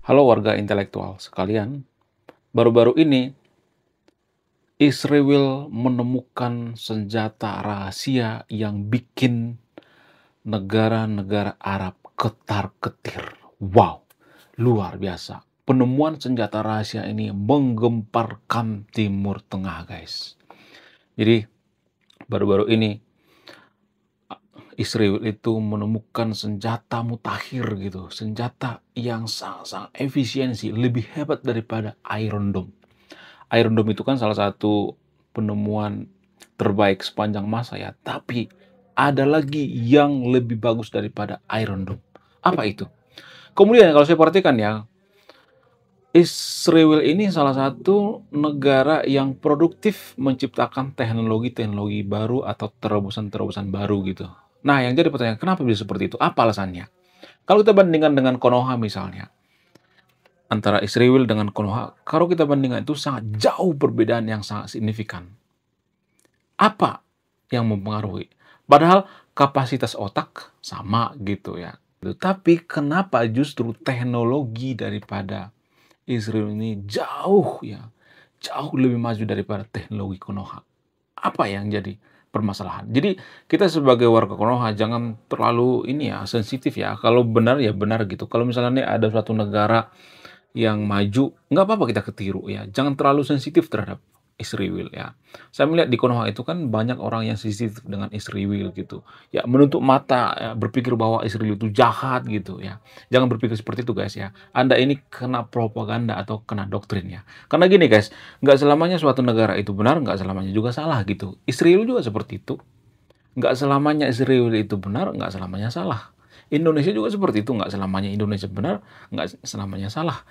Halo warga intelektual sekalian, baru-baru ini Israel menemukan senjata rahasia yang bikin negara-negara Arab ketar-ketir. Wow, luar biasa. Penemuan senjata rahasia ini menggemparkan Timur Tengah, guys. Jadi, baru-baru ini Israel itu menemukan senjata mutakhir gitu, senjata yang sangat-sangat efisiensi, lebih hebat daripada Iron Dome. Iron Dome itu kan salah satu penemuan terbaik sepanjang masa ya, tapi ada lagi yang lebih bagus daripada Iron Dome. Apa itu? Kemudian kalau saya perhatikan ya, Israel ini salah satu negara yang produktif menciptakan teknologi-teknologi baru atau terobosan-terobosan baru gitu. Nah, yang jadi pertanyaan, kenapa bisa seperti itu? Apa alasannya? Kalau kita bandingkan dengan Konoha misalnya, antara Israel dengan Konoha, kalau kita bandingkan itu sangat jauh perbedaan yang sangat signifikan. Apa yang mempengaruhi? Padahal kapasitas otak sama gitu ya. Tapi kenapa justru teknologi daripada Israel ini jauh ya, jauh lebih maju daripada teknologi Konoha? Apa yang jadi permasalahan? Jadi kita sebagai warga Konoha jangan terlalu ini ya, sensitif ya. Kalau benar ya benar gitu. Kalau misalnya nih ada suatu negara yang maju, nggak apa-apa kita ketiru ya. Jangan terlalu sensitif terhadap Israel ya. Saya melihat di Konoha itu kan banyak orang yang sensitif dengan Israel gitu. Ya menutup mata, ya, berpikir bahwa Israel itu jahat gitu ya. Jangan berpikir seperti itu guys ya. Anda ini kena propaganda atau kena doktrin ya. Karena gini guys, nggak selamanya suatu negara itu benar, nggak selamanya juga salah gitu. Israel juga seperti itu. Nggak selamanya Israel itu benar, nggak selamanya salah. Indonesia juga seperti itu, nggak selamanya Indonesia benar, nggak selamanya salah.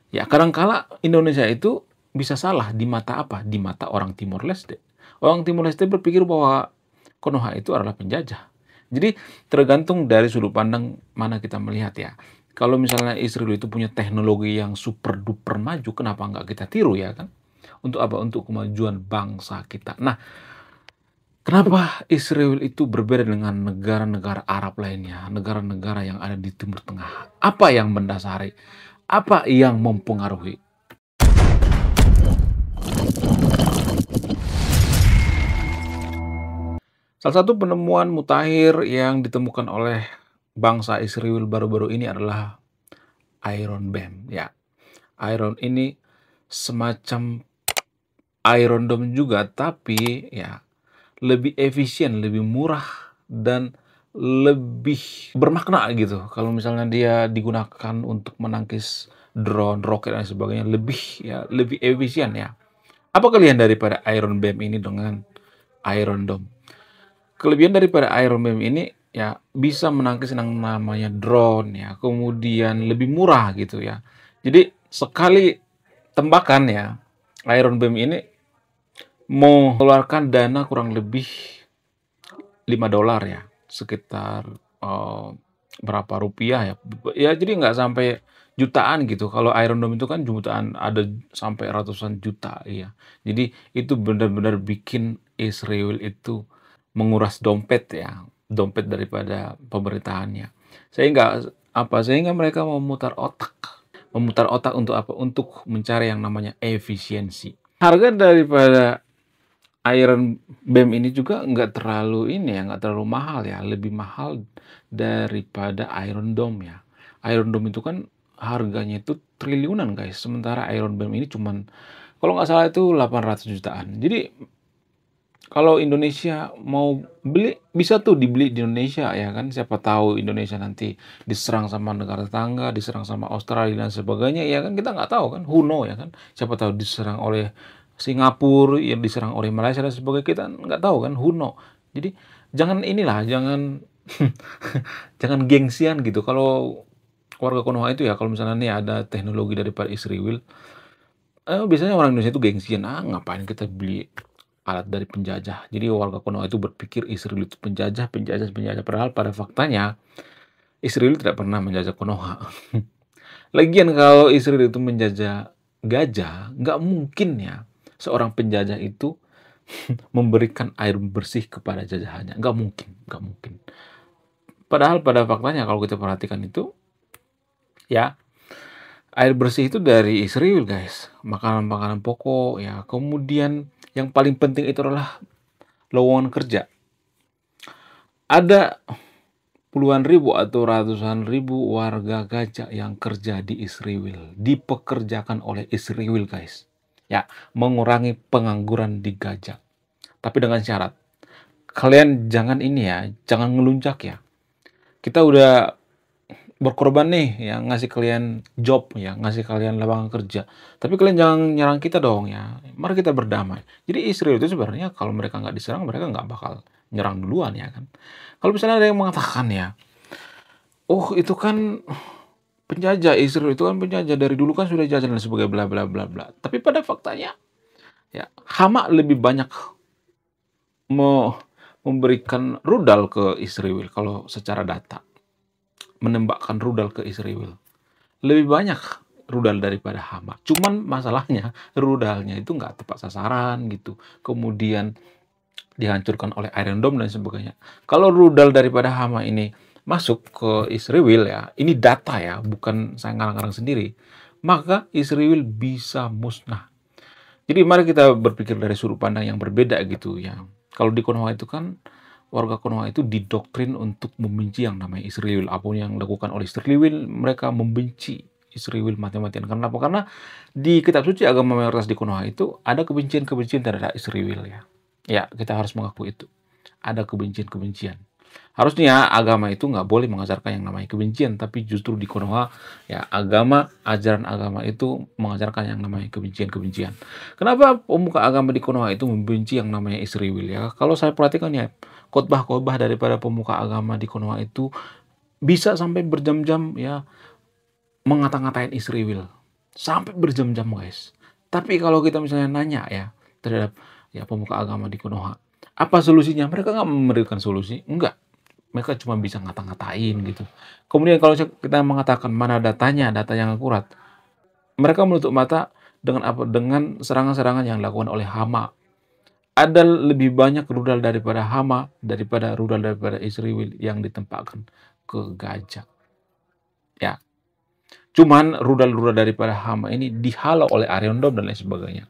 Ya, kadangkala Indonesia itu bisa salah di mata apa? Di mata orang Timor Leste. Orang Timor Leste berpikir bahwa Konoha itu adalah penjajah. Jadi tergantung dari sudut pandang mana kita melihat ya. Kalau misalnya Israel itu punya teknologi yang super duper maju, kenapa nggak kita tiru ya kan? Untuk apa? Untuk kemajuan bangsa kita. Nah, kenapa Israel itu berbeda dengan negara-negara Arab lainnya, negara-negara yang ada di Timur Tengah? Apa yang mendasari? Apa yang mempengaruhi? Salah satu penemuan mutakhir yang ditemukan oleh bangsa Israel baru-baru ini adalah Iron Dome. Ya, Iron ini semacam Iron Dome juga, tapi ya lebih efisien, lebih murah, dan lebih bermakna gitu. Kalau misalnya dia digunakan untuk menangkis drone, roket dan sebagainya, lebih efisien ya. Apa kelebihan daripada Iron Dome ini dengan Iron Dome? Kelebihan daripada Iron Dome ini ya bisa menangkis yang namanya drone ya, kemudian lebih murah gitu ya. Jadi sekali tembakan ya, Iron Dome ini mengeluarkan dana kurang lebih $5 ya, sekitar berapa rupiah ya. Ya jadi nggak sampai jutaan gitu. Kalau Iron Dome itu kan jutaan, ada sampai ratusan juta ya. Jadi itu benar-benar bikin Israel itu menguras dompet ya, dompet daripada pemerintahannya. Sehingga mereka memutar otak untuk apa? Untuk mencari yang namanya efisiensi. Harga daripada Iron Dome ini juga nggak terlalu ini ya, nggak terlalu mahal ya, lebih mahal daripada Iron Dome ya. Iron Dome itu kan harganya itu triliunan guys, sementara Iron Dome ini cuman kalau nggak salah itu 800 jutaan. Jadi kalau Indonesia mau beli, bisa tuh dibeli di Indonesia ya kan. Siapa tahu Indonesia nanti diserang sama negara tetangga, diserang sama Australia dan sebagainya ya kan, kita nggak tahu kan, who know ya kan. Siapa tahu diserang oleh Singapura, yang diserang oleh Malaysia dan sebagainya, kita nggak tahu kan, who know. Jadi jangan inilah, jangan jangan gengsian gitu. Kalau warga Konoha itu ya, kalau misalnya nih ada teknologi daripada Israel, biasanya orang Indonesia itu gengsian, ngapain kita beli alat dari penjajah. Jadi warga Konoha itu berpikir Israel itu penjajah, penjajah, penjajah. Padahal pada faktanya Israel tidak pernah menjajah Konoha. Lagian kalau Israel itu menjajah gajah, nggak mungkin ya seorang penjajah itu memberikan air bersih kepada jajahannya. Nggak mungkin, nggak mungkin. Padahal pada faktanya kalau kita perhatikan itu, ya Air bersih itu dari Israel, guys. Makanan-makanan pokok, ya. Kemudian yang paling penting itu adalah lowongan kerja. Ada puluhan ribu atau ratusan ribu warga Gaza yang kerja di Israel, dipekerjakan oleh Israel, guys. Ya, mengurangi pengangguran di Gaza. Tapi dengan syarat, kalian jangan ini ya, jangan ngelunjak ya. Kita udah berkorban nih ya, ngasih kalian job ya, ngasih kalian lapangan kerja. Tapi kalian jangan nyerang kita dong ya. Mari kita berdamai. Jadi Israel itu sebenarnya kalau mereka nggak diserang, mereka nggak bakal nyerang duluan ya kan. Kalau misalnya ada yang mengatakan ya, oh itu kan penjajah, Israel itu kan penjajah, dari dulu kan sudah jajah dan sebagai bla bla bla bla. Tapi pada faktanya ya, Hama lebih banyak memberikan rudal ke Israel kalau secara data, menembakkan rudal ke Israel. Lebih banyak rudal daripada Hama. Cuman masalahnya rudalnya itu nggak tepat sasaran gitu. Kemudian dihancurkan oleh Iron Dome dan sebagainya. Kalau rudal daripada Hama ini masuk ke Israel ya, ini data ya, bukan saya ngarang-ngarang sendiri, maka Israel bisa musnah. Jadi mari kita berpikir dari sudut pandang yang berbeda gitu ya. Kalau di Konoha itu kan warga Konoha itu didoktrin untuk membenci yang namanya Israel. Apapun yang dilakukan oleh Israel, mereka membenci Israel mati-matian. Karena apa? Karena di kitab suci agama mayoritas di Konoha itu ada kebencian-kebencian terhadap Israel ya. Ya, kita harus mengakui itu. Ada kebencian-kebencian. Harusnya agama itu nggak boleh mengajarkan yang namanya kebencian, tapi justru di Konoha ya, ajaran agama itu mengajarkan yang namanya kebencian-kebencian. Kenapa pemuka agama di Konoha itu membenci yang namanya Israel ya? Kalau saya perhatikan ya, khotbah-khotbah daripada pemuka agama di Konoha itu bisa sampai berjam-jam ya mengata-ngatain Israel. Sampai berjam-jam, guys. Tapi kalau kita misalnya nanya ya terhadap ya pemuka agama di Konoha, apa solusinya? Mereka nggak memberikan solusi, enggak. Mereka cuma bisa ngata-ngatain gitu. Kemudian kalau kita mengatakan mana datanya, data yang akurat, mereka menutup mata dengan apa? Dengan serangan-serangan yang dilakukan oleh Hama. Ada lebih banyak rudal daripada Hama, daripada rudal daripada Israel yang ditempatkan ke Gaza. Ya, cuman rudal-rudal daripada Hama ini dihalau oleh Iron Dome dan lain sebagainya.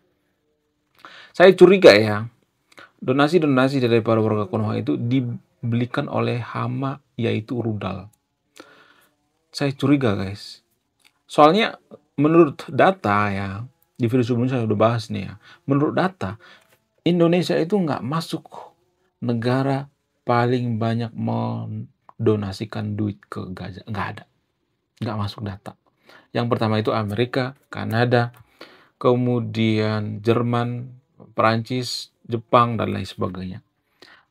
Saya curiga ya, donasi-donasi dari para warga Konoha itu dibelikan oleh Hama, yaitu rudal. Saya curiga, guys. Soalnya menurut data ya, di video sebelumnya saya udah bahas nih ya, menurut data, Indonesia itu nggak masuk negara paling banyak mendonasikan duit ke Gaza. Nggak ada. Nggak masuk data. Yang pertama itu Amerika, Kanada, kemudian Jerman, Perancis, Jepang, dan lain sebagainya.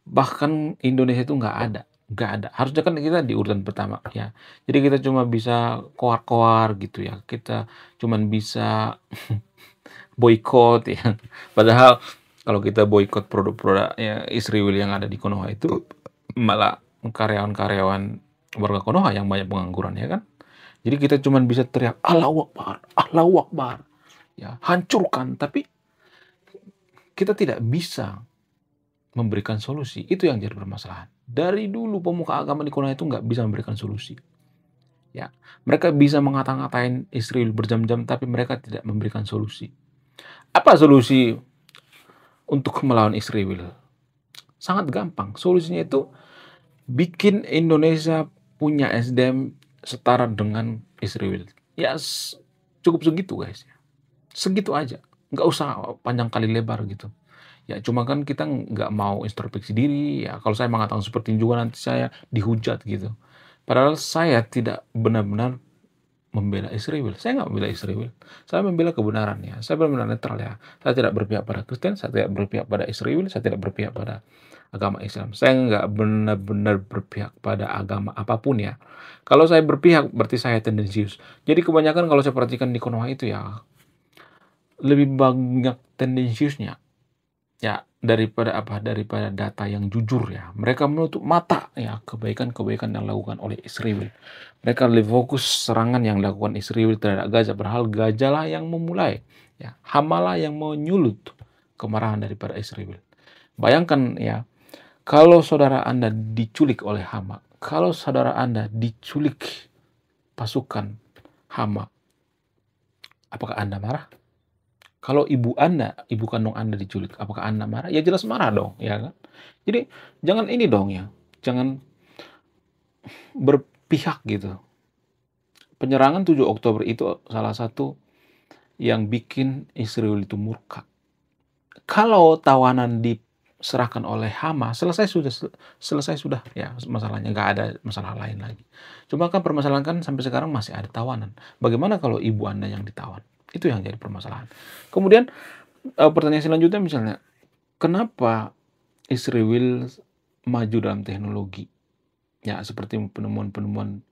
Bahkan Indonesia itu nggak ada. Nggak ada. Harusnya kan kita di urutan pertama ya. Jadi kita cuma bisa koar-koar gitu ya. Kita cuma bisa boykot ya. Padahal kalau kita boykot produk-produk ya Israel yang ada di Konoha itu, malah karyawan-karyawan warga Konoha yang banyak pengangguran ya kan. Jadi kita cuma bisa teriak Allahu Akbar, Allahu Akbar. Ya, hancurkan, tapi kita tidak bisa memberikan solusi. Itu yang jadi permasalahan. Dari dulu pemuka agama di Konoha itu nggak bisa memberikan solusi. Ya, mereka bisa mengata-ngatain Israel berjam-jam, tapi mereka tidak memberikan solusi. Apa solusi untuk melawan Israel? Sangat gampang. Solusinya itu bikin Indonesia punya SDM setara dengan Israel. Ya, cukup segitu, guys. Segitu aja. Nggak usah panjang kali lebar gitu. Ya, cuma kan kita nggak mau introspeksi diri. Ya, kalau saya mengatakan seperti ini juga nanti saya dihujat gitu. Padahal saya tidak benar-benar membela Israel. Saya nggak membela Israel. Saya membela kebenaran ya. Saya benar-benar netral ya. Saya tidak berpihak pada Kristen, saya tidak berpihak pada Israel, saya tidak berpihak pada agama Islam. Saya nggak benar-benar berpihak pada agama apapun ya. Kalau saya berpihak berarti saya tendensius. Jadi kebanyakan kalau saya perhatikan di Konoha itu ya, lebih banyak tendensiusnya ya daripada apa, daripada data yang jujur ya. Mereka menutup mata ya kebaikan-kebaikan yang dilakukan oleh Israel. Mereka lebih fokus serangan yang dilakukan Israel terhadap Gaza, padahal Gaza lah yang memulai ya, Hamalah yang menyulut kemarahan daripada Israel. Bayangkan ya, kalau saudara Anda diculik oleh Hama, kalau saudara Anda diculik pasukan Hama, Apakah Anda marah? Kalau ibu Anda, ibu kandung Anda diculik, apakah Anda marah? Ya jelas marah dong, ya kan? Jadi jangan ini dong ya, jangan berpihak gitu. Penyerangan 7 Oktober itu salah satu yang bikin Israel itu murka. Kalau tawanan diserahkan oleh Hamas, selesai sudah ya masalahnya, nggak ada masalah lain lagi. Cuma kan permasalahan kan sampai sekarang masih ada tawanan. Bagaimana kalau ibu Anda yang ditawan? Itu yang jadi permasalahan. Kemudian pertanyaan selanjutnya misalnya, kenapa Israel maju dalam teknologi? Ya seperti penemuan-penemuan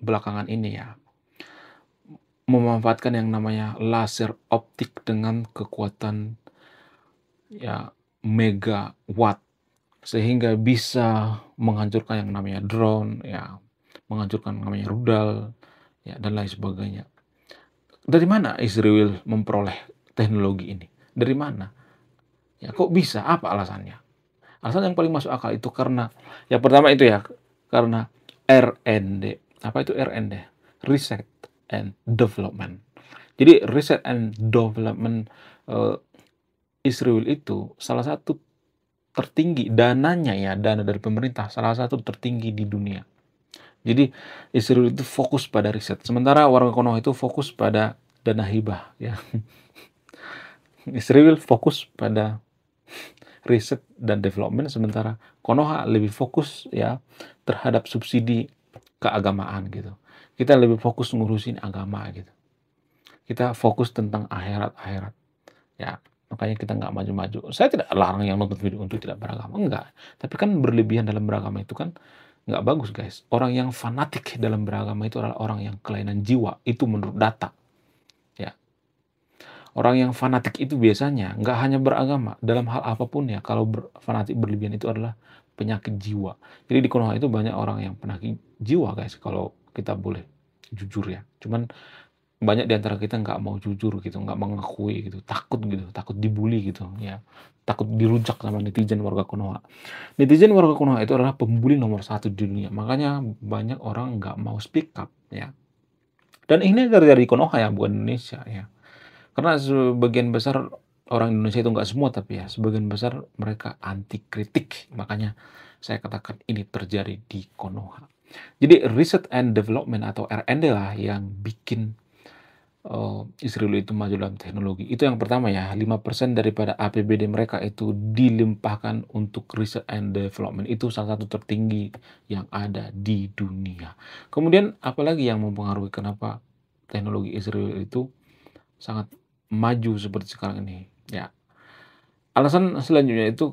belakangan ini ya, memanfaatkan yang namanya laser optik dengan kekuatan ya megawatt sehingga bisa menghancurkan yang namanya drone ya, menghancurkan yang namanya rudal ya dan lain sebagainya. Dari mana Israel memperoleh teknologi ini? Dari mana? Ya kok bisa? Apa alasannya? Alasan yang paling masuk akal itu karena ya pertama itu ya karena R&D. Apa itu R&D? Research and Development. Jadi Research and Development Israel itu salah satu tertinggi dananya ya, dana dari pemerintah salah satu tertinggi di dunia. Jadi Israel itu fokus pada riset, sementara warga Konoha itu fokus pada dana hibah ya. Israel fokus pada riset dan development, sementara Konoha lebih fokus ya terhadap subsidi keagamaan gitu. Kita lebih fokus ngurusin agama gitu. Kita fokus tentang akhirat-akhirat. Ya, makanya kita nggak maju-maju. Saya tidak larang yang nonton video untuk tidak beragama, enggak. Tapi kan berlebihan dalam beragama itu kan nggak bagus, guys. Orang yang fanatik dalam beragama itu adalah orang yang kelainan jiwa. Itu menurut data. Ya, orang yang fanatik itu biasanya nggak hanya beragama, dalam hal apapun ya. Kalau fanatik berlebihan itu adalah penyakit jiwa. Jadi di Konoha itu banyak orang yang penyakit jiwa, guys. Kalau kita boleh jujur ya. Cuman banyak di antara kita nggak mau jujur gitu, nggak mengakui gitu, takut dibully gitu ya, takut dirujak sama netizen warga Konoha. Netizen warga Konoha itu adalah pembuli nomor 1 di dunia, makanya banyak orang nggak mau speak up ya. Dan ini terjadi di Konoha ya, bukan Indonesia ya. Karena sebagian besar orang Indonesia itu nggak semua, tapi ya sebagian besar mereka anti kritik, makanya saya katakan ini terjadi di Konoha. Jadi Research and Development atau R&D lah yang bikin Israel itu maju dalam teknologi. Itu yang pertama ya, 5% daripada APBD mereka itu dilimpahkan untuk research and development. Itu salah satu tertinggi yang ada di dunia. Kemudian apalagi yang mempengaruhi kenapa teknologi Israel itu sangat maju seperti sekarang ini? Ya, alasan selanjutnya itu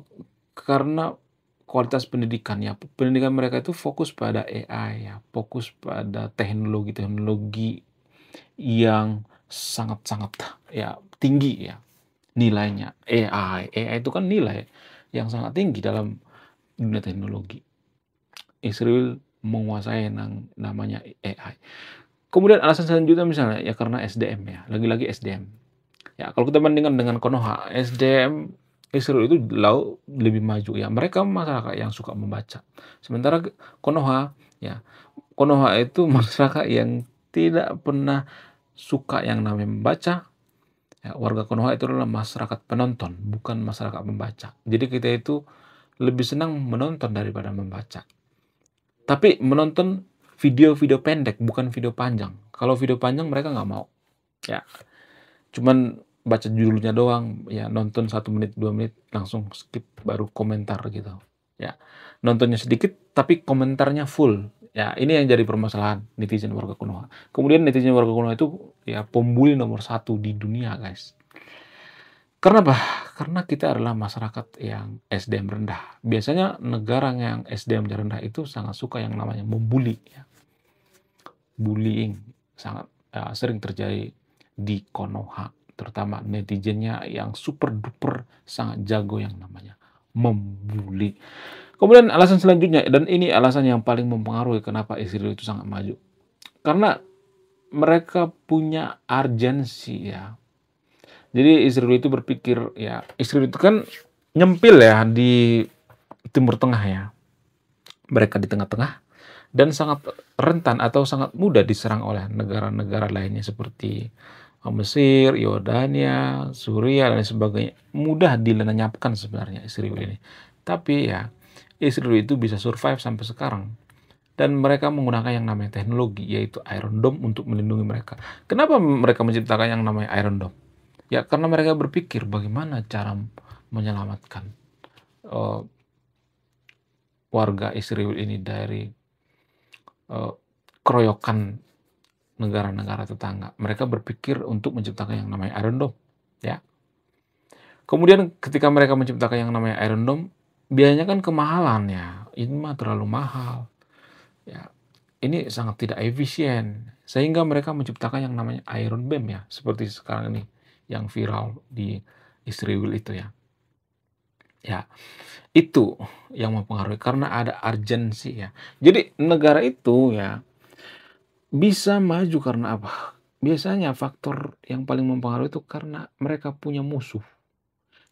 karena kualitas pendidikan ya. Pendidikan mereka itu fokus pada AI ya, fokus pada teknologi-teknologi yang sangat-sangat ya tinggi ya nilainya. AI itu kan nilai yang sangat tinggi dalam dunia teknologi. Israel menguasai yang namanya AI. Kemudian alasan selanjutnya misalnya ya karena SDM ya, lagi-lagi SDM. Ya kalau kita bandingkan dengan Konoha, SDM Israel itu lebih maju ya. Mereka masyarakat yang suka membaca. Sementara Konoha ya, Konoha itu masyarakat yang tidak pernah suka yang namanya membaca. Ya, warga Konoha itu adalah masyarakat penonton, bukan masyarakat membaca. Jadi kita itu lebih senang menonton daripada membaca. Tapi menonton video-video pendek, bukan video panjang. Kalau video panjang mereka nggak mau. Ya, cuman baca judulnya doang, ya nonton 1 menit, 2 menit, langsung skip, baru komentar gitu. Ya, nontonnya sedikit, tapi komentarnya full. Ya, ini yang jadi permasalahan netizen warga Konoha. Kemudian netizen warga Konoha itu ya pembuli nomor 1 di dunia, guys. Karena apa? Karena kita adalah masyarakat yang SDM rendah. Biasanya negara yang SDM rendah itu sangat suka yang namanya membuli. Ya. Bullying sangat sering terjadi di Konoha. Terutama netizennya yang super duper sangat jago yang namanya membuli. Kemudian alasan selanjutnya, dan ini alasan yang paling mempengaruhi kenapa Israel itu sangat maju. Karena mereka punya urgensi ya. Jadi Israel itu berpikir ya, Israel itu kan nyempil ya di Timur Tengah ya. Mereka di tengah-tengah dan sangat rentan atau sangat mudah diserang oleh negara-negara lainnya seperti Mesir, Yordania, Suriah, dan sebagainya. Mudah dilenyapkan sebenarnya Israel ini. Tapi ya, Israel itu bisa survive sampai sekarang. Dan mereka menggunakan yang namanya teknologi, yaitu Iron Dome untuk melindungi mereka. Kenapa mereka menciptakan yang namanya Iron Dome? Ya, karena mereka berpikir bagaimana cara menyelamatkan uh, warga Israel ini dari uh, keroyokan negara-negara tetangga. Mereka berpikir untuk menciptakan yang namanya Iron Dome. Ya. Kemudian ketika mereka menciptakan yang namanya Iron Dome, biayanya kan kemahalan ya. Ini mah terlalu mahal. Ya, ini sangat tidak efisien. Sehingga mereka menciptakan yang namanya Iron Beam ya, seperti sekarang ini yang viral di Israel itu ya. Ya, itu yang mempengaruhi karena ada urgensi ya. Jadi negara itu ya bisa maju karena apa? Biasanya faktor yang paling mempengaruhi itu karena mereka punya musuh.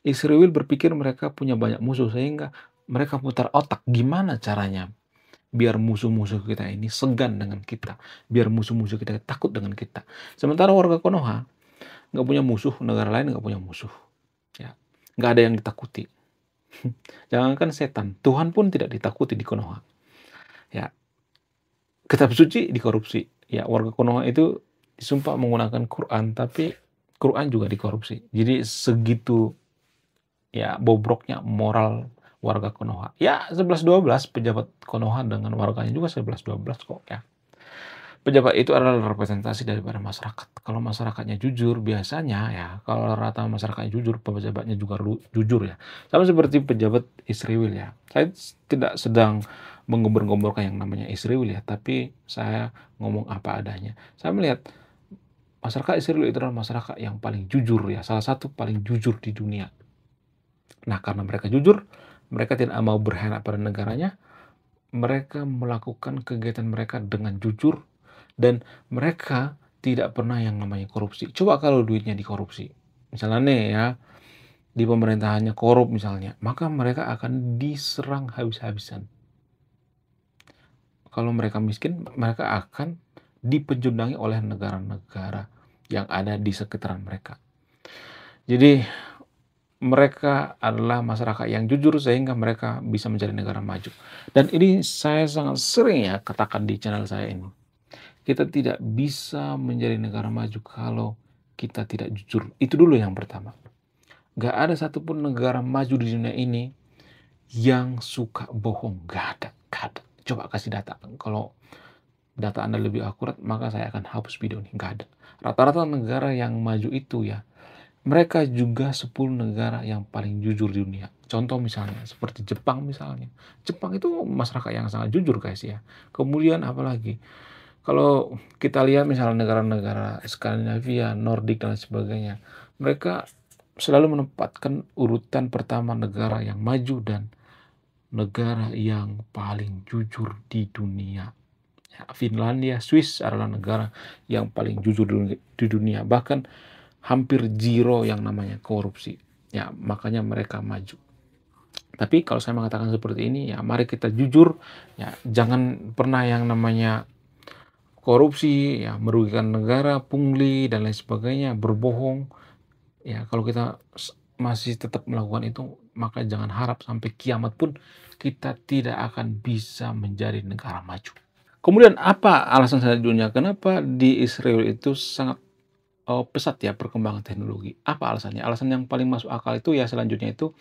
Israel berpikir mereka punya banyak musuh sehingga mereka putar otak gimana caranya biar musuh-musuh kita ini segan dengan kita, biar musuh-musuh kita takut dengan kita. Sementara warga Konoha nggak punya musuh, negara lain nggak punya musuh, ya nggak ada yang ditakuti. Jangankan setan, Tuhan pun tidak ditakuti di Konoha. Ya, kitab suci dikorupsi. Ya, warga Konoha itu disumpah menggunakan Quran, tapi Quran juga dikorupsi. Jadi segitu ya bobroknya moral warga Konoha. Ya 11-12 pejabat Konoha dengan warganya juga 11-12 kok ya. Pejabat itu adalah representasi daripada masyarakat. Kalau masyarakatnya jujur, biasanya ya, kalau rata masyarakatnya jujur, pejabatnya juga jujur ya. Sama seperti pejabat Israel ya. Saya tidak sedang menggembor-gemborkan yang namanya Israel ya, tapi saya ngomong apa adanya. Saya melihat masyarakat Israel itu adalah masyarakat yang paling jujur ya, salah satu paling jujur di dunia. Nah, karena mereka jujur, mereka tidak mau berkhianat pada negaranya, mereka melakukan kegiatan mereka dengan jujur, dan mereka tidak pernah yang namanya korupsi. Coba kalau duitnya dikorupsi, misalnya nih ya, di pemerintahannya korup misalnya, maka mereka akan diserang habis-habisan. Kalau mereka miskin, mereka akan dipejundangi oleh negara-negara yang ada di sekitaran mereka. Jadi mereka adalah masyarakat yang jujur sehingga mereka bisa menjadi negara maju. Dan ini saya sangat sering ya katakan di channel saya ini. Kita tidak bisa menjadi negara maju kalau kita tidak jujur. Itu dulu yang pertama. Gak ada satupun negara maju di dunia ini yang suka bohong. Gak ada. Gak ada. Coba kasih data. Kalau data Anda lebih akurat, maka saya akan hapus video ini. Gak ada. Rata-rata negara yang maju itu ya, mereka juga 10 negara yang paling jujur di dunia. Contoh misalnya, seperti Jepang misalnya. Jepang itu masyarakat yang sangat jujur guys ya. Kemudian apalagi? Kalau kita lihat misalnya negara-negara Skandinavia, Nordik, dan sebagainya. Mereka selalu menempatkan urutan pertama negara yang maju dan negara yang paling jujur di dunia. Ya, Finlandia, Swiss adalah negara yang paling jujur di dunia. Bahkan hampir zero yang namanya korupsi. Ya, makanya mereka maju. Tapi kalau saya mengatakan seperti ini, ya mari kita jujur, ya jangan pernah yang namanya korupsi, ya merugikan negara, pungli dan lain sebagainya, berbohong. Ya, kalau kita masih tetap melakukan itu, maka jangan harap sampai kiamat pun kita tidak akan bisa menjadi negara maju. Kemudian apa alasan selanjutnya kenapa di Israel itu sangat pesat ya perkembangan teknologi. Apa alasannya? Alasan yang paling masuk akal itu ya selanjutnya itu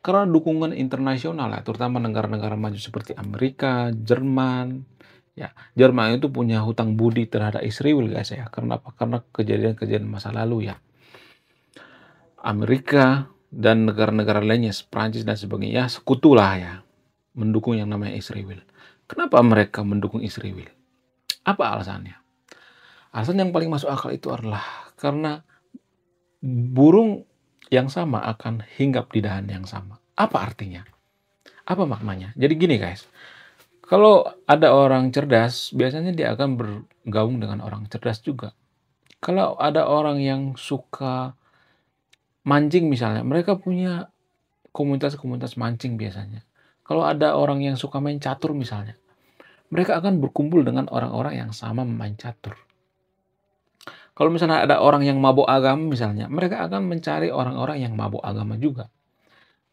karena dukungan internasional ya, terutama negara-negara maju seperti Amerika, Jerman. Ya, Jerman itu punya hutang budi terhadap Israel guys ya. Karena apa? Karena kejadian-kejadian masa lalu ya. Amerika dan negara-negara lainnya, Prancis dan sebagainya, ya sekutu lah ya, mendukung yang namanya Israel. Kenapa mereka mendukung Israel? Apa alasannya? Alasan yang paling masuk akal itu adalah karena burung yang sama akan hinggap di dahan yang sama. Apa artinya? Apa maknanya? Jadi gini guys, kalau ada orang cerdas, biasanya dia akan bergabung dengan orang cerdas juga. Kalau ada orang yang suka mancing misalnya, mereka punya komunitas-komunitas mancing biasanya. Kalau ada orang yang suka main catur misalnya, mereka akan berkumpul dengan orang-orang yang sama main catur. Kalau misalnya ada orang yang mabuk agama misalnya, mereka akan mencari orang-orang yang mabuk agama juga.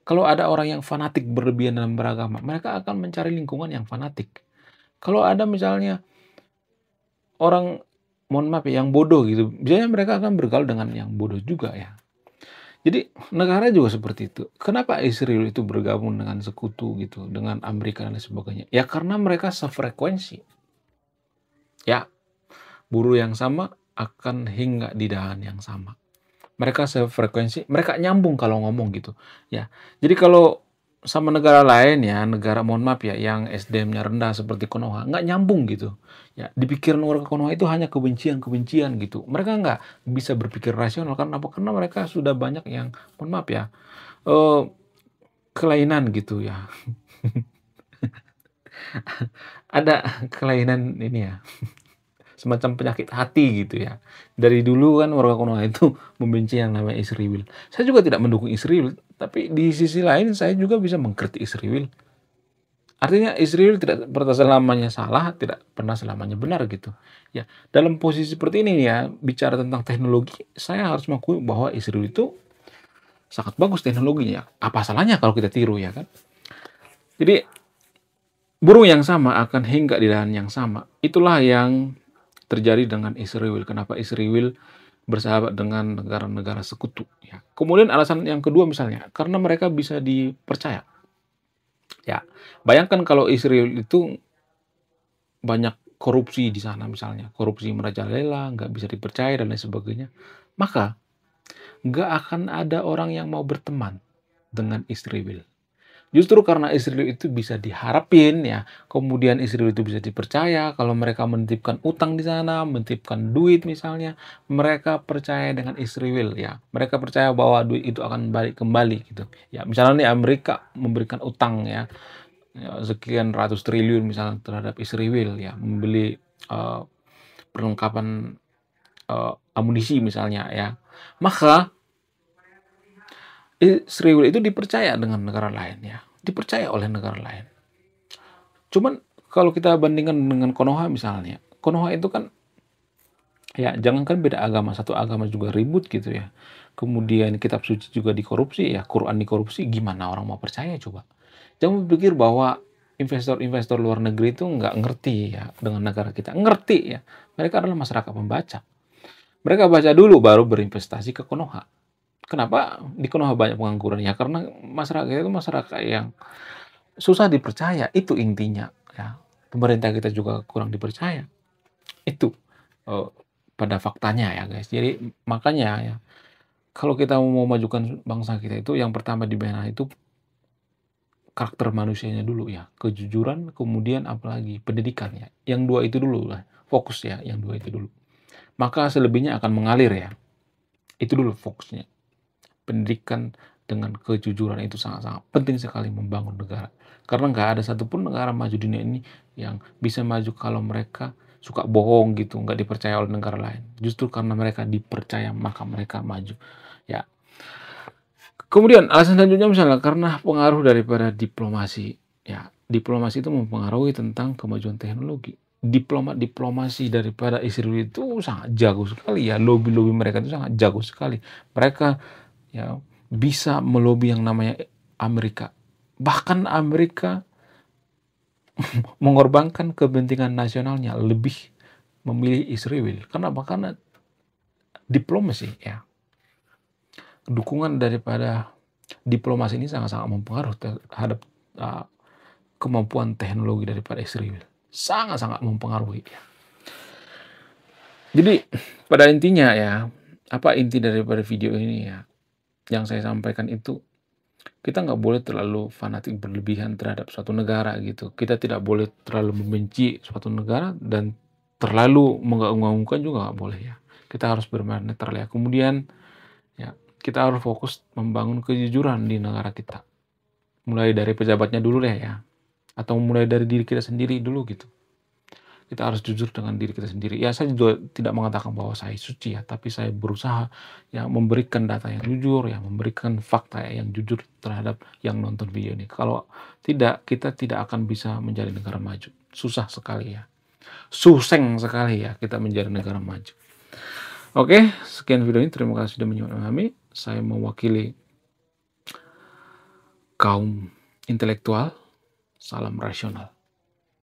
Kalau ada orang yang fanatik berlebihan dalam beragama, mereka akan mencari lingkungan yang fanatik. Kalau ada misalnya orang, mohon maaf ya, yang bodoh gitu, biasanya mereka akan bergaul dengan yang bodoh juga ya. Jadi negara juga seperti itu. Kenapa Israel itu bergabung dengan sekutu gitu, dengan Amerika dan lain sebagainya? Ya karena mereka sefrekuensi. Ya, buruh yang sama akan hinggap di dahan yang sama. Mereka sefrekuensi, mereka nyambung kalau ngomong gitu. Ya, jadi kalau sama negara lain ya, negara mohon maaf ya, yang SDM-nya rendah seperti Konoha, nggak nyambung gitu. Ya, di pikiran warga Konoha itu hanya kebencian-kebencian gitu. Mereka nggak bisa berpikir rasional karena apa? Karena mereka sudah banyak yang mohon maaf ya, eh, kelainan gitu ya. Ada kelainan ini ya, semacam penyakit hati gitu ya. Dari dulu kan warga Konoha itu membenci yang namanya Israel. Saya juga tidak mendukung Israel, tapi di sisi lain saya juga bisa mengkritik Israel. Artinya Israel tidak pernah selamanya salah, tidak pernah selamanya benar gitu. Ya, dalam posisi seperti ini ya, bicara tentang teknologi, saya harus mengakui bahwa Israel itu sangat bagus teknologinya. Apa salahnya kalau kita tiru ya kan? Jadi burung yang sama akan hinggap di lahan yang sama. Itulah yang terjadi dengan Israel. Kenapa Israel bersahabat dengan negara-negara sekutu. Ya. Kemudian alasan yang kedua misalnya, karena mereka bisa dipercaya. Ya, bayangkan kalau Israel itu banyak korupsi di sana misalnya, korupsi merajalela, nggak bisa dipercaya dan lain sebagainya, maka nggak akan ada orang yang mau berteman dengan Israel. Justru karena Israel itu bisa diharapin ya, kemudian Israel itu bisa dipercaya kalau mereka menitipkan utang di sana, menitipkan duit misalnya, mereka percaya dengan Israel ya. Mereka percaya bahwa duit itu akan balik kembali gitu. Ya, misalnya nih Amerika memberikan utang ya, sekian ratus triliun misalnya terhadap Israel ya, membeli perlengkapan amunisi misalnya ya. Maka Israel itu dipercaya dengan negara lain ya, dipercaya oleh negara lain. Cuman kalau kita bandingkan dengan Konoha misalnya, Konoha itu kan ya jangankan beda agama, satu agama juga ribut gitu ya. Kemudian kitab suci juga dikorupsi ya, Quran dikorupsi, gimana orang mau percaya coba? Jangan berpikir bahwa investor-investor luar negeri itu nggak ngerti ya dengan negara kita. Ngerti ya, mereka adalah masyarakat pembaca. Mereka baca dulu baru berinvestasi ke Konoha. Kenapa di Konoha banyak pengangguran? Ya karena masyarakat itu masyarakat yang susah dipercaya, itu intinya ya. Pemerintah kita juga kurang dipercaya. Itu pada faktanya ya guys. Jadi makanya ya, kalau kita mau majukan bangsa kita itu yang pertama dibenahi itu karakter manusianya dulu ya. Kejujuran, kemudian apalagi pendidikan ya. Yang dua itu dulu lah, fokus ya, yang dua itu dulu. Maka selebihnya akan mengalir ya. Itu dulu fokusnya. Pendidikan dengan kejujuran itu sangat-sangat penting sekali membangun negara. Karena nggak ada satupun negara maju dunia ini yang bisa maju kalau mereka suka bohong gitu, nggak dipercaya oleh negara lain. Justru karena mereka dipercaya maka mereka maju. Ya. Kemudian alasan selanjutnya misalnya karena pengaruh daripada diplomasi. Ya, diplomasi itu mempengaruhi tentang kemajuan teknologi. Diplomasi daripada Israel itu sangat jago sekali ya. Lobby-lobby mereka itu sangat jago sekali. Mereka ya bisa melobi yang namanya Amerika. Bahkan Amerika mengorbankan kepentingan nasionalnya lebih memilih Israel. Kenapa? Karena diplomasi ya. Dukungan daripada diplomasi ini sangat-sangat mempengaruhi terhadap kemampuan teknologi daripada Israel. Sangat-sangat mempengaruhi ya. Jadi pada intinya ya, apa inti daripada video ini ya? Yang saya sampaikan itu kita nggak boleh terlalu fanatik berlebihan terhadap suatu negara gitu. Kita tidak boleh terlalu membenci suatu negara dan terlalu mengagung-agungkan juga nggak boleh ya. Kita harus bermain netral ya. Kemudian ya kita harus fokus membangun kejujuran di negara kita. Mulai dari pejabatnya dulu deh ya. Atau mulai dari diri kita sendiri dulu gitu. Kita harus jujur dengan diri kita sendiri. Ya saya juga tidak mengatakan bahwa saya suci ya, tapi saya berusaha ya memberikan data yang jujur, ya memberikan fakta yang jujur terhadap yang nonton video ini. Kalau tidak, kita tidak akan bisa menjadi negara maju. susah sekali ya. Suseng sekali ya kita menjadi negara maju. Oke, sekian video ini. Terima kasih sudah menyimak kami. Saya mewakili kaum intelektual. Salam rasional.